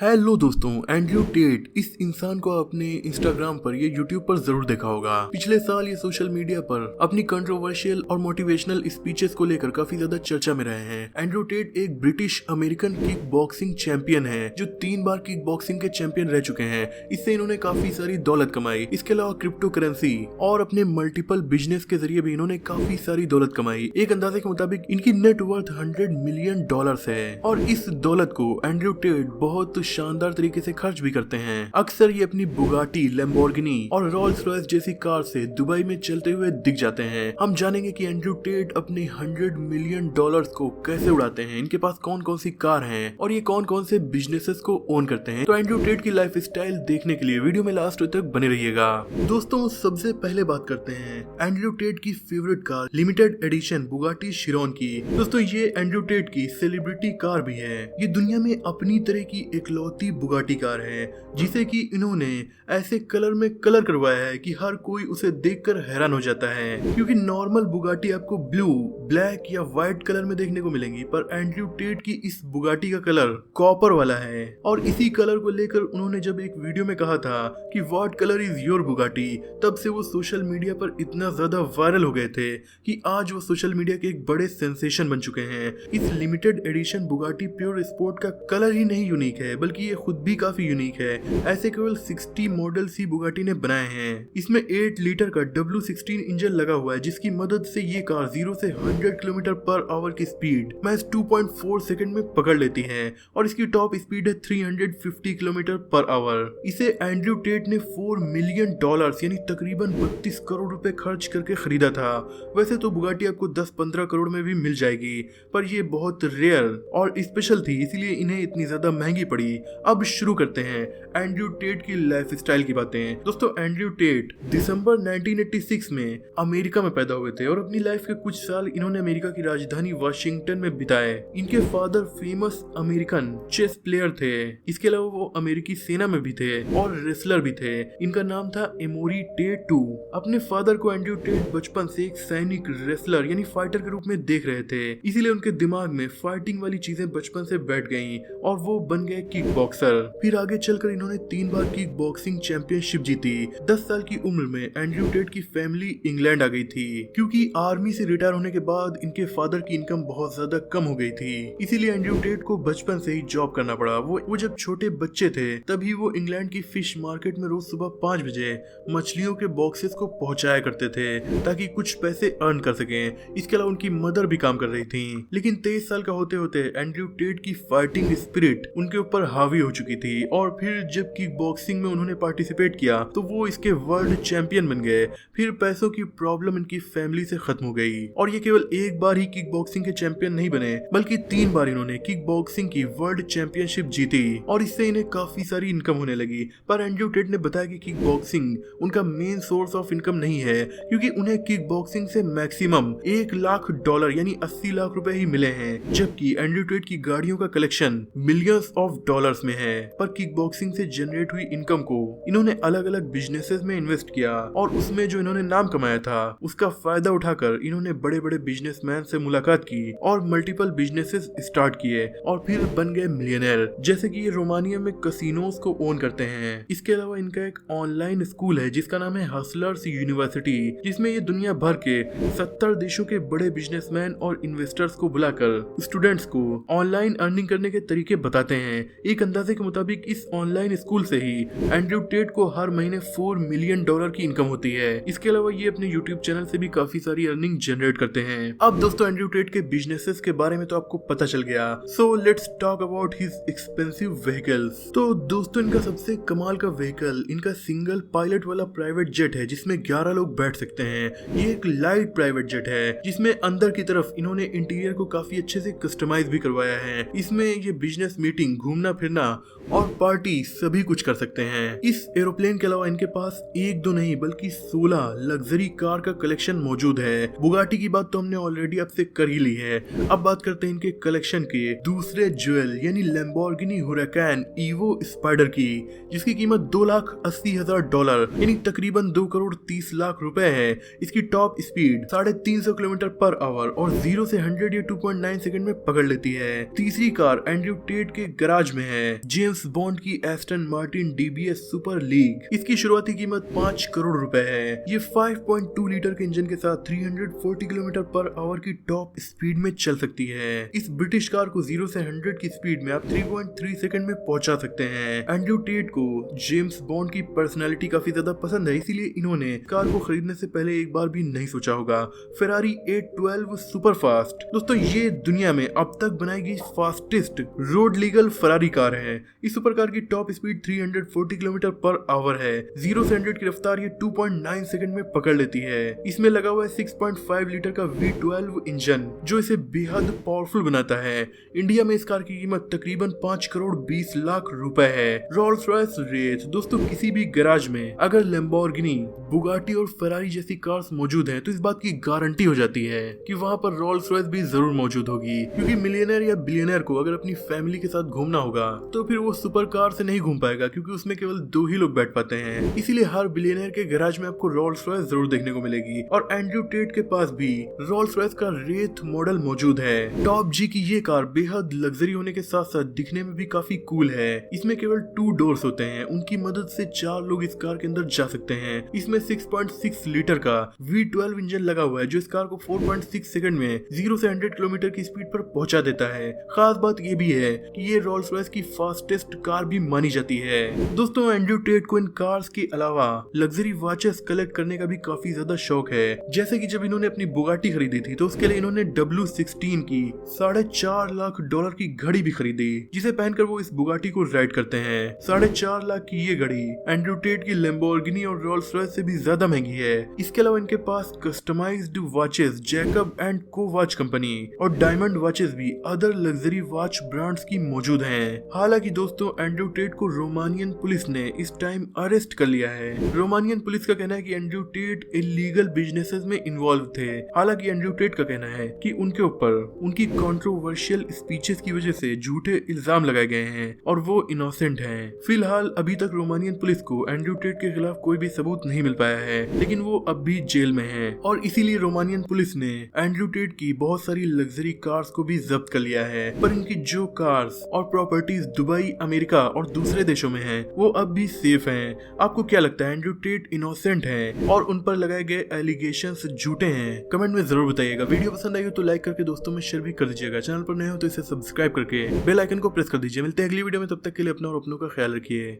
Hello दोस्तों, Andrew Tate इस इंसान को आपने इंस्टाग्राम पर या यूट्यूब पर जरूर देखा होगा। पिछले साल ये सोशल मीडिया पर अपनी कंट्रोवर्शियल और मोटिवेशनल स्पीचेस को लेकर काफी ज्यादा चर्चा में रहे हैं। एंड्रयू टेट एक British American kick boxing champion है जो 3 बार किक बॉक्सिंग के चैंपियन रह चुके हैं। इससे इन्होंने काफी सारी दौलत कमाई। इसके अलावा क्रिप्टो करेंसी और अपने मल्टीपल बिजनेस के जरिए भी इन्होंने काफी सारी दौलत कमाई। एक अंदाजे के मुताबिक इनकी नेटवर्थ $100 मिलियन है और इस दौलत को एंड्रयू टेट बहुत शानदार तरीके से खर्च भी करते हैं। अक्सर ये अपनी बुगाटी, लैम्बोर्गिनी और रोल्स रॉयस जैसी कार से दुबई में चलते हुए दिख जाते हैं। हम जानेंगे कि एंड्रयू टेट अपने $100 मिलियन को कैसे उड़ाते हैं, इनके पास कौन कौन सी कार हैं और ये कौन कौन से बिजनेसेस को ओन करते हैं। तो एंड्रयू टेट की लाइफ स्टाइल देखने के लिए वीडियो में लास्ट तक बने रहिएगा। दोस्तों, सबसे पहले बात करते हैं एंड्रयू टेट की favourite car limited edition Bugatti Chiron की। दोस्तों, ये एंड्रयू टेट की सेलिब्रिटी कार भी है। ये दुनिया में अपनी तरह की इकलौती बुगाटी कार है जिसे कि इन्होंने ऐसे कलर में कलर करवाया है कि हर कोई उसे देखकर हैरान हो जाता है। क्योंकि नॉर्मल बुगाटी आपको ब्लू, ब्लैक या व्हाइट कलर में देखने को मिलेंगी, पर एंड्रयू टेट की इस बुगाटी का कलर कॉपर वाला है। और इसी कलर को लेकर उन्होंने जब एक वीडियो में कहा था कि what colour is your Bugatti, तब से वो सोशल मीडिया पर इतना ज्यादा वायरल हो गए थे कि आज वो सोशल मीडिया के एक बड़े सेंसेशन बन चुके हैं। इस limited edition Bugatti pure sport का कलर ही नहीं यूनिक है, बल्कि ये खुद भी काफी यूनिक है। ऐसे केवल 60 मॉडल सी बुगाटी ने बनाए हैं। इसमें 8 लीटर का W16 इंजन लगा हुआ है जिसकी मदद से ये कार 0 से 100 किलोमीटर पर आवर की स्पीड महज 2.4 सेकंड में पकड़ लेती है और इसकी टॉप स्पीड है 350 किलोमीटर पर आवर। इसे एंड्रयू टेट ने $4 मिलियन यानी तकरीबन 32 करोड़ रुपए खर्च करके खरीदा था। वैसे तो बुगाटी आपको 10-15 करोड़ में भी मिल जाएगी, पर ये बहुत रेयर और स्पेशल थी, इसलिए इन्हें इतनी ज्यादा महंगी पड़ी। अब शुरू करते हैं एंड्रयू टेट की लाइफ स्टाइल की बातें। दोस्तों, एंड्रयू टेट दिसंबर 1986 में अमेरिका में पैदा हुए थे और अपनी लाइफ के कुछ साल इन्होंने अमेरिका की राजधानी वाशिंगटन में बिताए। इनके father famous American chess player थे। इसके अलावा वो अमेरिकी सेना में भी थे और रेसलर भी थे। इनका नाम था एमोरी टेट टू। अपने फादर को एंड्रयू टेट बचपन से एक सैनिक, रेसलर यानी फाइटर के रूप में देख रहे थे, इसीलिए उनके दिमाग में फाइटिंग वाली चीजें बचपन से बैठ गईं और वो बन गए किक बॉक्सर। फिर आगे चलकर इन्होंने 3 बार किक बॉक्सिंग चैंपियनशिप जीती। 10 साल की उम्र में एंड्रयू टेट की फैमिली इंग्लैंड आ गई थी क्योंकि आर्मी से रिटायर होने के बाद इनके फादर की इनकम बहुत ज्यादा कम हो गई थी। इसीलिए एंड्रयू टेट को बचपन से ही जॉब करना पड़ा। वो जब छोटे बच्चे थे तभी वो इंग्लैंड की फिश मार्केट में रोज सुबह 5 बजे मछलियों के बॉक्सेस को पहुंचाया करते थे ताकि कुछ पैसे अर्न कर सकें। इसके अलावा उनकी मदर भी काम कर रही थी। लेकिन 23 साल का होते होते एंड्रयू टेट की फाइटिंग स्पिरिट उनके ऊपर हावी हो चुकी थी और फिर जब किक बॉक्सिंग में उन्होंने पार्टिसिपेट किया तो वो इसके वर्ल्ड चैंपियन बन गए। फिर पैसों की प्रॉब्लम इनकी फैमिली से खत्म हो गई और ये केवल एक बार ही किक बॉक्सिंग के चैंपियन नहीं बने, बल्कि 3 बार इन्होंने किक बॉक्सिंग की वर्ल्ड चैंपियनशिप जीती और इससे इन्हें काफी सारी इनकम होने लगी। पर एंड्रयू टेट ने बताया कि किक बॉक्सिंग उनका मेन सोर्स ऑफ इनकम नहीं है, क्योंकि उन्हें किक बॉक्सिंग से मैक्सिमम $1 लाख यानी 80 लाख रुपए ही मिले हैं, जबकि एंड्रयू टेट की गाड़ियों का कलेक्शन मिलियंस ऑफ डॉलर्स में है। पर किक बॉक्सिंग से जनरेट हुई इनकम को इन्होंने अलग अलग बिजनेसेस में इन्वेस्ट किया और उसमें जो इन्होंने नाम कमाया था उसका फायदा उठाकर इन्होंने बड़े बड़े बिजनेसमैन से मुलाकात की और मल्टीपल बिजनेसेस स्टार्ट किए और फिर बन गए मिलियनर। जैसे कि ये रोमानिया में कसिनोज को ओन करते हैं। इसके अलावा इनका एक ऑनलाइन स्कूल है जिसका नाम है हसलर्स यूनिवर्सिटी, जिसमें ये दुनिया भर के 70 देशों के बड़े बिजनेसमैन और इन्वेस्टर्स को बुलाकर स्टूडेंट्स को ऑनलाइन अर्निंग करने के तरीके बताते हैं। एक अंदाजे के मुताबिक इस ऑनलाइन स्कूल से ही एंड्रयू टेट को हर महीने $4 मिलियन की इनकम होती है। इसके अलावा ये अपने यूट्यूब चैनल से भी काफी सारी अर्निंग जनरेट करते हैं। अब दोस्तों, एंड्रयू टेट के बिजनेसेस के बारे में तो आपको पता चल गया। So let's talk about his expensive vehicles. तो दोस्तों, इनका सबसे कमाल का व्हीकल इनका सिंगल पायलट वाला प्राइवेट जेट है जिसमें 11 लोग बैठ सकते हैं। ये एक लाइट प्राइवेट जेट है जिसमें अंदर की तरफ इन्होंने इंटीरियर को काफी अच्छे से कस्टमाइज भी करवाया है। इसमें ये बिजनेस मीटिंग, घूमना फिरना और पार्टी सभी कुछ कर सकते हैं। इस एरोप्लेन के अलावा इनके पास 1-2 नहीं बल्कि 16 लग्जरी कार का कलेक्शन मौजूद है। बुगाटी की बात तो हमने ऑलरेडी आपसे कर ही ली है। अब बात करते हैं इनके कलेक्शन के दूसरे ज्वेल यानी लैम्बोर्गिनी हुराकन ईवो स्पाइडर की, जिसकी कीमत $2,80,000 यानी तकरीबन 2 करोड़ 30 लाख रुपए है। इसकी top speed 350 kilometre per hour और 0 से 100 या 2.9 सेकंड में पकड़ लेती है। तीसरी कार एंड्रयू टेट के गराज में हैं जेम्स बॉन्ड की Aston Martin DBS super league. इसकी शुरुआती कीमत 5 करोड़ रुपए है। ये 5.2 लीटर के इंजन के साथ 340 किलोमीटर पर आवर की टॉप स्पीड में चल सकती है। इस ब्रिटिश कार को 0 से 100 की स्पीड में आप 3.3 सेकंड में पहुंचा सकते हैं। एंड्रयू टेट को जेम्स बॉन्ड की पर्सनैलिटी काफी ज्यादा पसंद है, इसीलिए इन्होंने कार को खरीदने से पहले एक बार भी नहीं सोचा होगा। Ferrari 812 super fast. दोस्तों ये दुनिया में अब तक बनाई गई fastest road legal Ferrari car है। इस सुपर कार की top speed 340 kilometre per hour है। 0 से 100 की रफ्तार ये 2.9 सेकंड में पकड़ लेती है। इसमें लगा हुआ है 6.5 लीटर का V12 इंजन जो इसे बेहद पावरफुल बनाता है। इंडिया में इस कार की कीमत तकरीबन 5 करोड़ 20 लाख रुपए है। Rolls Royce Wraith. दोस्तों किसी भी गैराज में अगर लैम्बोर्गिनी, बुगाटी और फेरारी जैसी कार्स मौजूद हैं तो इस बात की गारंटी हो जाती है कि वहां पर रोल्स रॉयस भी जरूर मौजूद होगी, क्योंकि मिलियनर या बिलियनर को अगर अपनी फैमिली के साथ घूमना होगा तो फिर वो सुपर कार से नहीं घूम पाएगा, क्योंकि उसमें केवल 2 ही लोग बैठ पाते हैं। इसीलिए हर बिलियनर के गैराज में आपको रोल्स रॉयस जरूर देखने को मिलेगी। और एंड्रयू टेट के पास भी रोल्स रॉयस का रेथ मॉडल मौजूद है। टॉप जी की ये कार बेहद लग्जरी होने के साथ साथ दिखने में भी काफी कूल है। इसमें केवल 2 डोर्स होते हैं, उनकी मदद से 4 लोग इस कार के अंदर जा सकते हैं। इसमें 6.6 लीटर का V12 इंजन लगा हुआ है जो इस कार को 4.6 सेकंड में 0 से 100 किलोमीटर की स्पीड पर पहुंचा देता है। खास बात ये भी है कि ये रोल्स रॉयस की फास्टेस्ट कार भी मानी जाती है। दोस्तों एंड्रयू टेट को इन कार्स के अलावा लग्जरी वॉचेस कलेक्ट करने का भी काफी ज्यादा शौक है। जैसे कि जब इन्होंने अपनी बुगाटी खरीदी थी तो उसके लिए इन्होंने W16 की $4.5 लाख की घड़ी भी खरीदी, जिसे पहनकर वो इस बुगाटी को राइड करते हैं। 4.5 लाख की ये घड़ी एंड्रयू टेट की लैम्बोर्गिनी और रोल्स रॉयस से भी ज्यादा महंगी है। इसके अलावा इनके पास कस्टमाइज्ड वॉचेस जैकब एंड को वॉच कंपनी और डायमंड वॉचेस भी अदर लग्जरी वॉच ब्रांड्स की मौजूद हैं। हालांकि दोस्तों एंड्रयू टेट को रोमानियन पुलिस ने इस टाइम अरेस्ट कर लिया है। रोमानियन पुलिस का कहना है कि एंड्रयू टेट इलीगल बिजनेसेस में इन्वॉल्व थे। हालांकि एंड्रयू टेट का कहना है कि उनके ऊपर उनकी कंट्रोवर्शियल स्पीचेस की वजह से झूठे इल्जाम लगाए गए हैं और वो इनोसेंट हैं। फिलहाल अभी तक रोमानियन पुलिस को एंड्रयू टेट के खिलाफ कोई भी सबूत नहीं मिल पाया है, लेकिन वो अब भी जेल में है और इसीलिए रोमानियन पुलिस ने एंड्रयू टेट की बहुत सारी लग्जरी कार्स को भी जब्त कर लिया है। पर इनकी जो कार्स और प्रॉपर्टीज दुबई, अमेरिका और दूसरे देशों में हैं, वो अब भी सेफ हैं। आपको क्या लगता है एंड्रयू टेट इनोसेंट हैं और उन पर लगाए गए एलिगेशंस झूठे हैं? कमेंट में जरूर बताइएगा। वीडियो पसंद आई हो तो लाइक करके दोस्तों में शेयर भी कर दीजिएगा। चैनल पर नए हो तो इसे सब्सक्राइब करके बेल आइकन को प्रेस कर दीजिए। मिलते हैं अगली वीडियो में, तब तक के लिए अपना और अपनों का ख्याल रखिए।